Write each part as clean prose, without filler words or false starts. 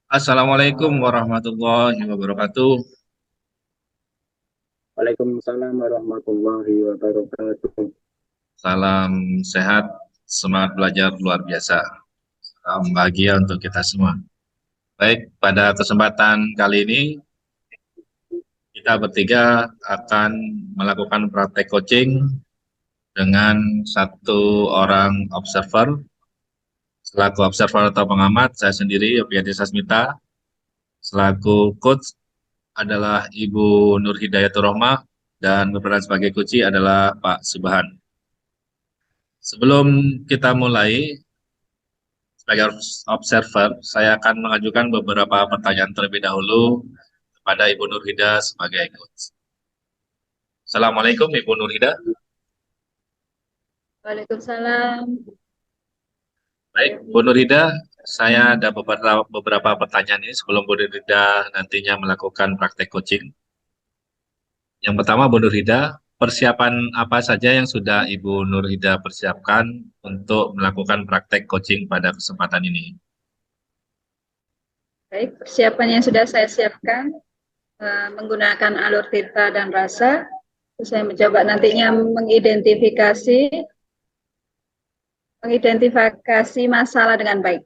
Assalamualaikum warahmatullahi wabarakatuh. Waalaikumsalam warahmatullahi wabarakatuh. Salam sehat, semangat belajar luar biasa. Salam bahagia untuk kita semua. Baik, pada kesempatan kali ini kita bertiga akan melakukan praktek coaching dengan satu orang observer. Selaku observer atau pengamat, saya sendiri, Yopiati Sasmita. Selaku coach adalah Ibu Nur Hidayatul Rohmah dan berperan sebagai coach adalah Pak Subhan. Sebelum kita mulai, sebagai observer, saya akan mengajukan beberapa pertanyaan terlebih dahulu kepada Ibu Nurhida sebagai coach. Assalamualaikum Ibu Nurhida. Waalaikumsalam. Baik, Bu Nurhida, saya ada beberapa pertanyaan ini sebelum Bu Nurhida nantinya melakukan praktek coaching. Yang pertama, Bu Nurhida, persiapan apa saja yang sudah Ibu Nurhida persiapkan untuk melakukan praktek coaching pada kesempatan ini? Baik, persiapan yang sudah saya siapkan menggunakan alur tirta dan rasa. Saya mencoba nantinya mengidentifikasi masalah dengan baik.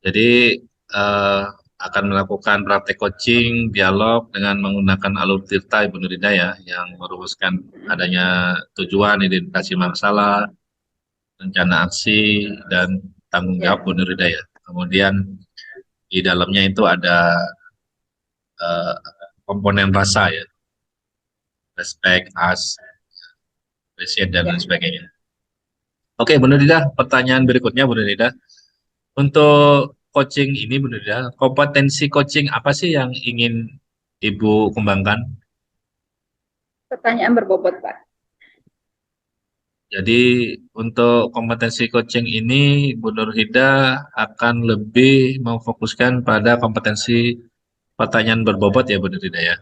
Jadi eh, akan melakukan praktek coaching, dialog dengan menggunakan alur tirta Ibu Nurida ya, yang merumuskan adanya tujuan, identifikasi masalah, rencana aksi, dan tanggung jawab Ya, Bu Nurida ya. Kemudian di dalamnya itu ada eh, komponen rasa ya, respect, as, appreciate, dan lain ya. sebagainya. Oke, Bu Nurida, pertanyaan berikutnya Bu Nurida. Untuk coaching ini Bu Nurida, kompetensi coaching apa sih yang ingin Ibu kembangkan? Pertanyaan berbobot, Pak. Jadi untuk kompetensi coaching ini, Bu Nurhida akan lebih memfokuskan pada kompetensi pertanyaan berbobot ya Bu Nurhida ya.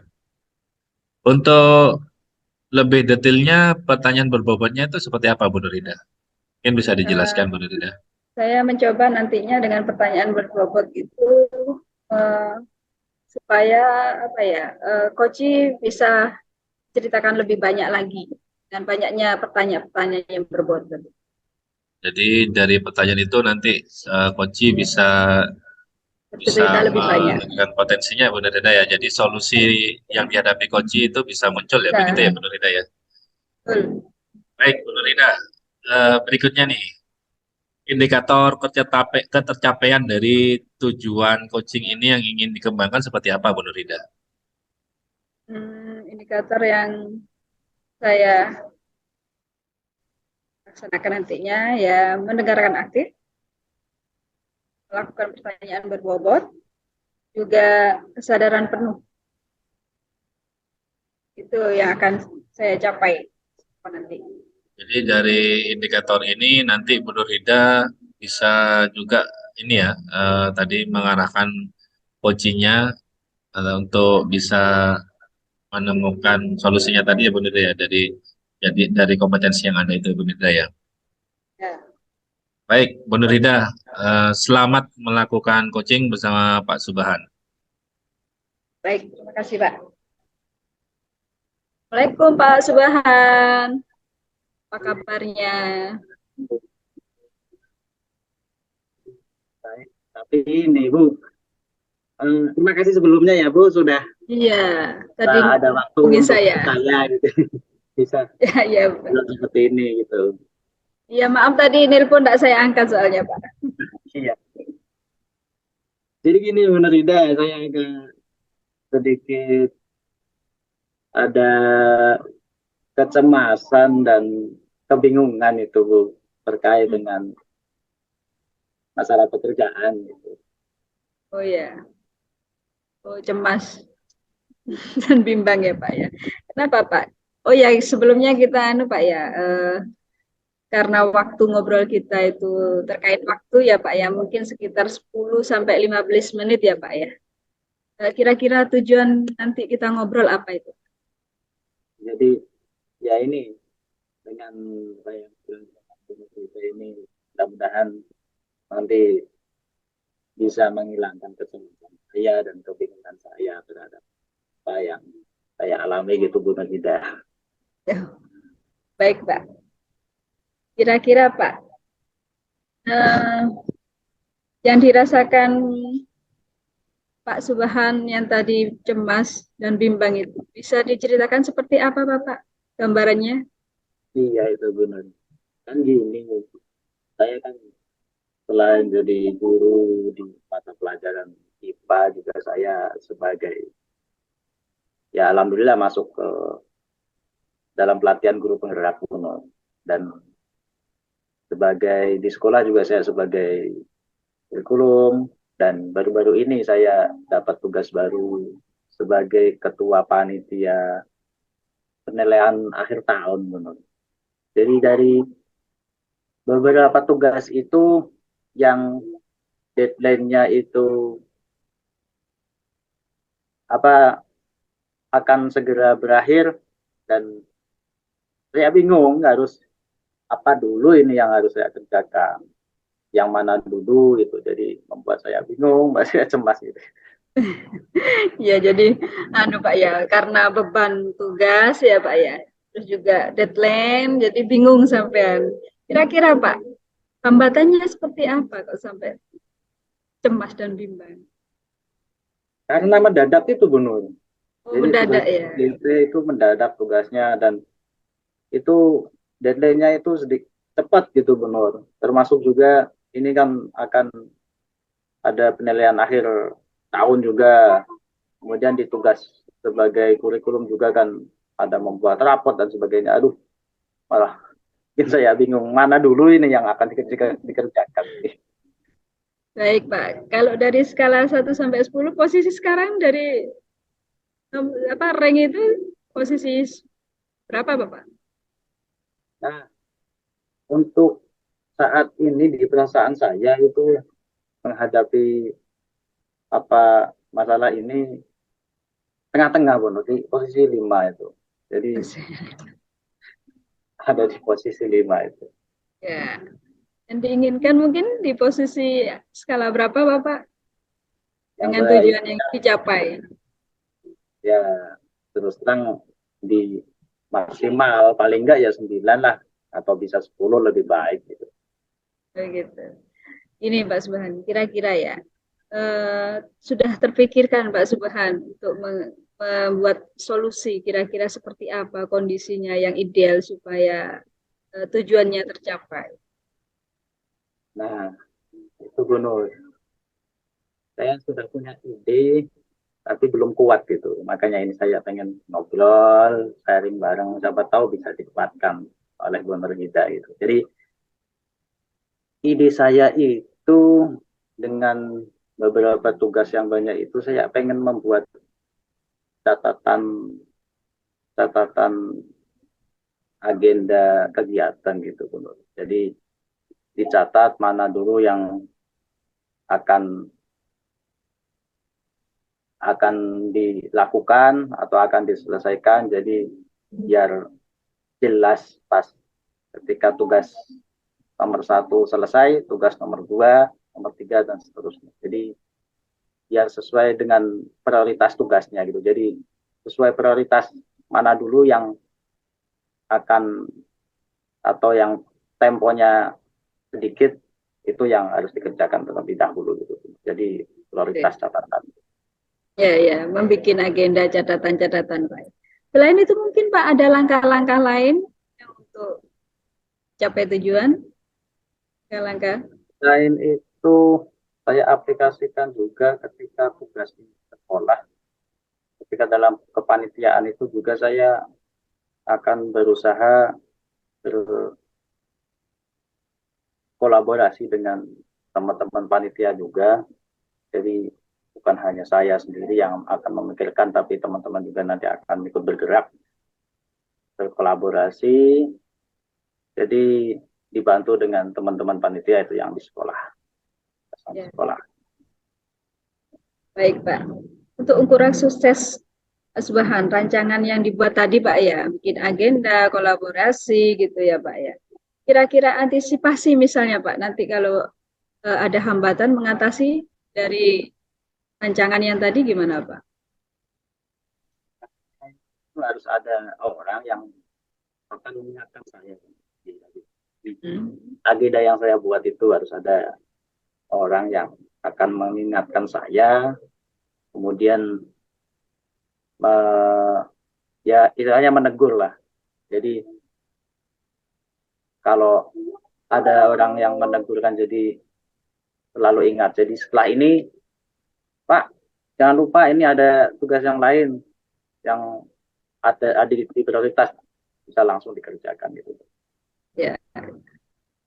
Untuk lebih detailnya pertanyaan berbobotnya itu seperti apa Bu Nurhida? Mungkin bisa dijelaskan Eh, Bu Nurhida. saya mencoba nantinya dengan pertanyaan berbobot itu eh, supaya apa ya, Koci bisa ceritakan lebih banyak lagi dan banyaknya pertanyaan-pertanyaan yang berbobot. Jadi dari pertanyaan itu nanti coach bisa bisa Bercerita lebih banyak. menunjukkan potensinya Bu Nurhida ya. Jadi solusi yang dihadapi coach itu bisa muncul ya begitu ya Bisa, Bu Nurhida ya. betul. Baik Bu Nurhida, berikutnya nih. Indikator ketercapaian dari tujuan coaching ini yang ingin dikembangkan seperti apa, Bu Nurida? Indikator yang saya laksanakan nantinya ya mendengarkan aktif, melakukan pertanyaan berbobot, juga kesadaran penuh. Itu yang akan saya capai nanti. Jadi dari indikator ini nanti Bu Nurida bisa juga ini ya, tadi mengarahkan coachingnya untuk bisa menemukan solusinya tadi ya Bu Nurida ya, dari kompetensi yang ada itu Bu Nurida ya. Ya, Baik, Bu Nurida, selamat melakukan coaching bersama Pak Subahan. baik, terima kasih Pak. Assalamualaikum Pak Subahan, apa kabarnya? Baik. Tapi ini Bu, terima kasih sebelumnya ya Bu sudah Iya, tadi ada waktu hubungi untuk saya. saya gitu. Bisa Ya, ya, bilang seperti ini gitu. iya maaf tadi nelpon tidak saya angkat soalnya Pak. Iya. Jadi gini Bu Nurida, saya agak sedikit ada kecemasan dan kebingungan itu Bu terkait Hmm. dengan masalah pekerjaan gitu. Oh ya, oh cemas dan bimbang ya Pak ya. Kenapa Pak? Oh ya sebelumnya kita Pak ya, karena waktu ngobrol kita itu terkait waktu ya Pak ya, mungkin sekitar 10 sampai 15 menit ya Pak ya. Kira-kira tujuan nanti kita ngobrol apa itu? Jadi ya ini dengan saya bilang ini mudah-mudahan nanti bisa menghilangkan kecemasan saya dan kebingungan saya terhadap apa yang saya alami gitu Bu Nurhida. Baik, Pak. Kira-kira, Pak, eh, yang dirasakan Pak Subhan yang tadi cemas dan bimbang itu bisa diceritakan seperti apa, Bapak? Gambarannya? Iya itu benar. Kan gini, saya kan selain jadi guru di mata pelajaran IPA juga saya sebagai, ya alhamdulillah masuk ke dalam pelatihan guru penggerak kuno, dan sebagai di sekolah juga saya sebagai kurikulum, dan baru-baru ini saya dapat tugas baru sebagai ketua panitia penilaian akhir tahun menurut. Jadi dari beberapa tugas itu yang deadline-nya itu apa akan segera berakhir, dan saya bingung harus apa dulu ini yang harus saya kerjakan, yang mana dulu gitu. Jadi membuat saya bingung, membuat saya cemas gitu. Ya, jadi Pak ya, karena beban tugas ya Pak ya, terus juga deadline, jadi bingung sampean. Kira-kira Pak, hambatannya seperti apa kok sampai cemas dan bimbang? Karena mendadak itu Bu Nur. Oh, Jadi tugas mendadak ya. itu mendadak tugasnya, dan itu deadline-nya itu sedikit cepat gitu Bu Nur. Termasuk juga ini kan akan ada penilaian akhir tahun juga. Kemudian di tugas sebagai kurikulum juga kan ada membuat rapot dan sebagainya. Aduh, malah bikin saya bingung mana dulu ini yang akan dikerjakan. Baik Pak, kalau dari skala 1 sampai 10, posisi sekarang dari rank itu posisi berapa Bapak? Nah, untuk saat ini di perasaan saya itu menghadapi apa masalah ini tengah-tengah Bu, di posisi 5 itu. Jadi ada di posisi 5 itu. Ya, yang diinginkan mungkin di posisi skala berapa Bapak? Yang Dengan saya tujuan yang dicapai. ya terus terang di maksimal paling enggak ya 9 lah, atau bisa 10 lebih baik gitu. Begitu. Ini Pak Subhan, kira-kira ya, sudah terpikirkan Pak Subhan untuk membuat solusi kira-kira seperti apa kondisinya yang ideal supaya tujuannya tercapai. Nah, itu Gunur. Saya sudah punya ide tapi belum kuat gitu. Makanya ini saya pengen ngobrol, sharing bareng, siapa tahu bisa dikuatkan oleh Gunur Hida gitu. Jadi ide saya itu dengan beberapa tugas yang banyak itu saya pengen membuat catatan catatan agenda kegiatan gitu Gunur. Jadi dicatat mana dulu yang akan akan dilakukan atau akan diselesaikan. Jadi biar jelas pas ketika tugas nomor 1 selesai, tugas nomor 2, nomor 3 dan seterusnya. Jadi biar sesuai dengan prioritas tugasnya gitu. Jadi sesuai prioritas mana dulu yang akan atau yang temponya sedikit, itu yang harus dikerjakan terlebih dahulu gitu. Jadi prioritas catatan. Ya, ya, membuat agenda catatan-catatan Pak. Selain itu mungkin Pak ada langkah-langkah lain untuk capai tujuan? Langkah. Selain itu, saya aplikasikan juga ketika tugas di sekolah. Ketika dalam kepanitiaan itu juga saya akan berusaha berkolaborasi dengan teman-teman panitia juga. Jadi bukan hanya saya sendiri yang akan memikirkan, tapi teman-teman juga nanti akan ikut bergerak, berkolaborasi. Jadi dibantu dengan teman-teman panitia itu yang di sekolah. Ya. Sekolah. Baik Pak. Untuk ukuran sukses Subhan, rancangan yang dibuat tadi Pak ya, bikin agenda, kolaborasi gitu ya Pak ya. Kira-kira antisipasi misalnya Pak, nanti kalau ada hambatan mengatasi dari rancangan yang tadi gimana Pak? Itu harus ada orang yang akan mengingatkan saya. Agenda yang saya buat itu harus ada orang yang akan mengingatkan saya, kemudian ya istilahnya menegur lah. Jadi kalau ada orang yang menegurkan jadi selalu ingat. Jadi setelah ini, Pak, jangan lupa ini ada tugas yang lain yang ada di prioritas, bisa langsung dikerjakan gitu. Ya,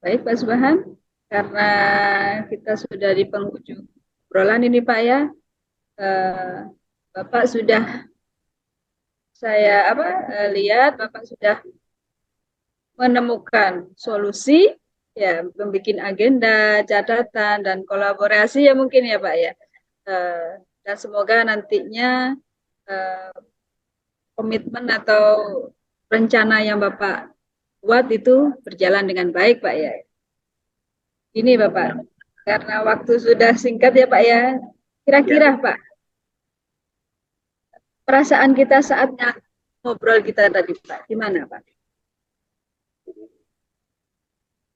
baik Pak Subhan, karena kita sudah di penghujung obrolan ini Pak ya, Bapak sudah saya lihat Bapak sudah menemukan solusi, ya, membuat agenda, catatan, dan kolaborasi ya mungkin ya Pak ya. Dan semoga nantinya komitmen atau rencana yang Bapak buat itu berjalan dengan baik Pak ya. Ini Bapak, karena waktu sudah singkat ya Pak ya, kira-kira Pak, perasaan kita saatnya ngobrol kita tadi Pak, gimana Pak?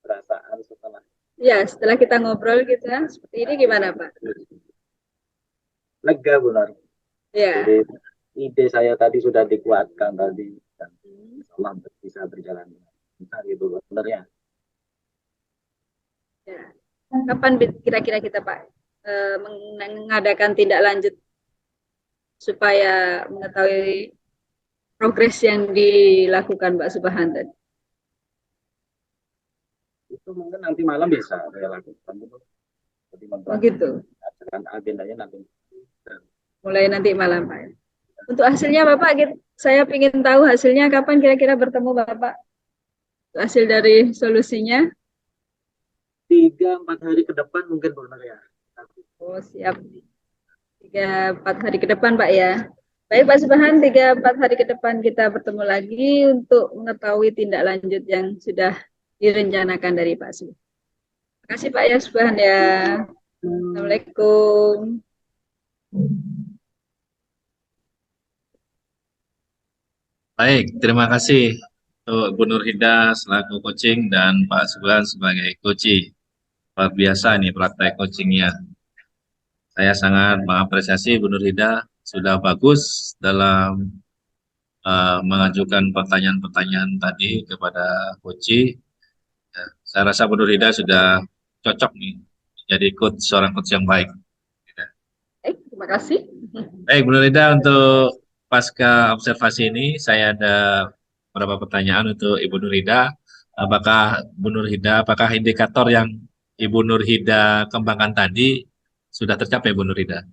Perasaan setelah Ya, setelah kita ngobrol kita seperti ini gimana Pak? lega benar. Ya. Jadi ide saya tadi sudah dikuatkan tadi, dan insya Allah bisa berjalan dengan benar gitu sebenarnya. Ya. Kapan kira-kira kita Pak mengadakan tindak lanjut supaya mengetahui progres yang dilakukan Pak Subhan tadi? Itu mungkin nanti malam bisa saya lakukan. Jadi Begitu. agendanya nanti. Mulai nanti malam Pak. Untuk hasilnya Bapak, saya ingin tahu hasilnya kapan kira-kira bertemu Bapak? Hasil dari solusinya? 3-4 hari ke depan mungkin benar ya. Oh siap. 3-4 hari ke depan Pak ya. Baik Pak Subhan, 3-4 hari ke depan kita bertemu lagi untuk mengetahui tindak lanjut yang sudah direncanakan dari Pak Subhan. Terima kasih Pak ya Subhan ya. Assalamualaikum. Baik, terima kasih untuk Bu Nurhida selaku coaching dan Pak Subhan sebagai coaching. Luar biasa nih praktek coachingnya. Saya sangat mengapresiasi Bu Nurhida sudah bagus dalam mengajukan pertanyaan-pertanyaan tadi kepada coaching. Ya, saya rasa Bu Nurhida sudah cocok nih jadi seorang coach yang baik. Terima kasih. Baik, Bu Nurhida, untuk pasca observasi ini saya ada beberapa pertanyaan untuk Ibu Nurhida. Apakah indikator yang Ibu Nurhida kembangkan tadi sudah tercapai, Bu Nurhida?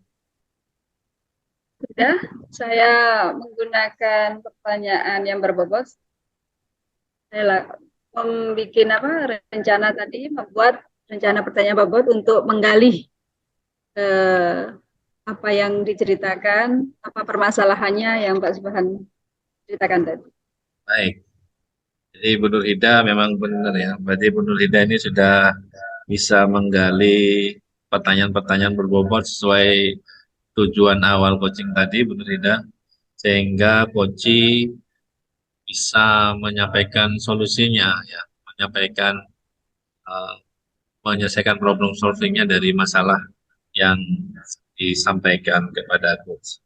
Sudah, saya menggunakan pertanyaan yang berbobot. Saya membuat rencana pertanyaan bobot untuk menggali apa yang diceritakan, apa permasalahannya yang Pak Subhan ceritakan tadi. Baik. Jadi Bu Nurhida memang benar ya. Berarti Bu Nurhida ini sudah bisa menggali pertanyaan-pertanyaan berbobot sesuai tujuan awal coaching tadi, Bu Nurhida, sehingga coaching bisa menyampaikan solusinya, ya, menyelesaikan problem solvingnya dari masalah yang disampaikan kepada coach.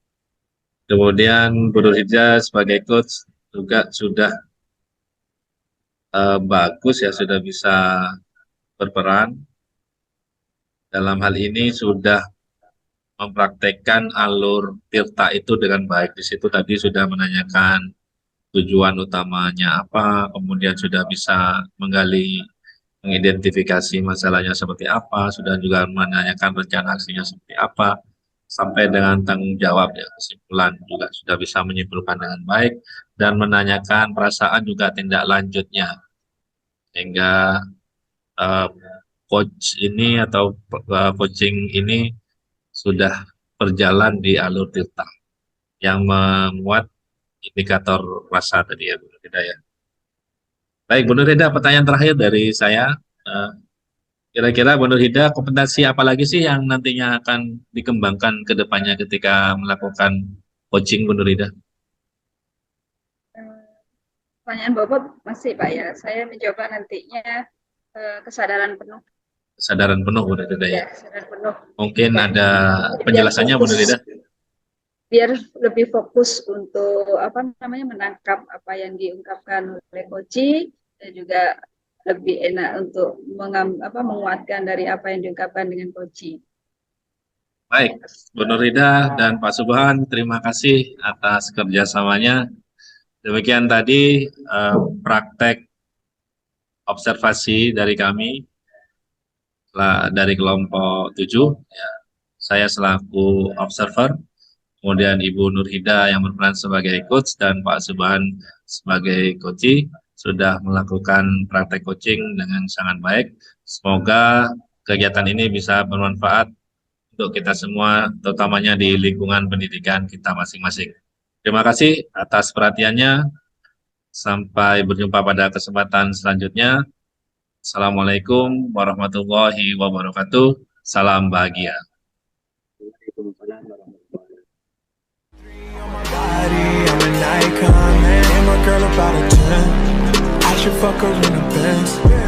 Kemudian Bu Nurhida sebagai coach juga sudah bagus ya, sudah bisa berperan. Dalam hal ini sudah mempraktekkan alur tirta itu dengan baik. Di situ tadi sudah menanyakan tujuan utamanya apa, kemudian sudah bisa mengidentifikasi masalahnya seperti apa, sudah juga menanyakan rencana aksinya seperti apa, sampai dengan tanggung jawab ya, kesimpulan juga sudah bisa menyimpulkan dengan baik, dan menanyakan perasaan juga tindak lanjutnya, sehingga coach ini atau coaching ini sudah berjalan di alur tirta yang memuat indikator rasa tadi ya, Bu Nurhida ya. Baik, Bu Nurhida, pertanyaan terakhir dari saya. Kira-kira Bu Nurhida, kompetensi apa lagi sih yang nantinya akan dikembangkan ke depannya ketika melakukan coaching Bu Nurhida? Eh, Pertanyaan bobot masih Pak ya. Saya mencoba nantinya kesadaran penuh. Kesadaran penuh Bu Nurhida ya. Ya, kesadaran penuh. Mungkin Ya. ada Jadi penjelasannya Bu Nurhida. biar lebih fokus untuk apa namanya menangkap apa yang diungkapkan oleh Koci dan juga lebih enak untuk menguatkan dari apa yang diungkapkan dengan Koci. Baik, Bu Nurhida dan Pak Subhan, terima kasih atas kerjasamanya. Demikian tadi praktek observasi dari kami dari kelompok 7. Ya, saya selaku observer, kemudian Ibu Nurhida yang berperan sebagai coach dan Pak Subhan sebagai coach sudah melakukan praktek coaching dengan sangat baik. Semoga kegiatan ini bisa bermanfaat untuk kita semua, terutamanya di lingkungan pendidikan kita masing-masing. Terima kasih atas perhatiannya. Sampai berjumpa pada kesempatan selanjutnya. Assalamualaikum warahmatullahi wabarakatuh. Salam bahagia. Waalaikumsalam warahmatullahi wabarakatuh. I'm an icon, man. And my girl about a 10. I should fuck her in the Benz.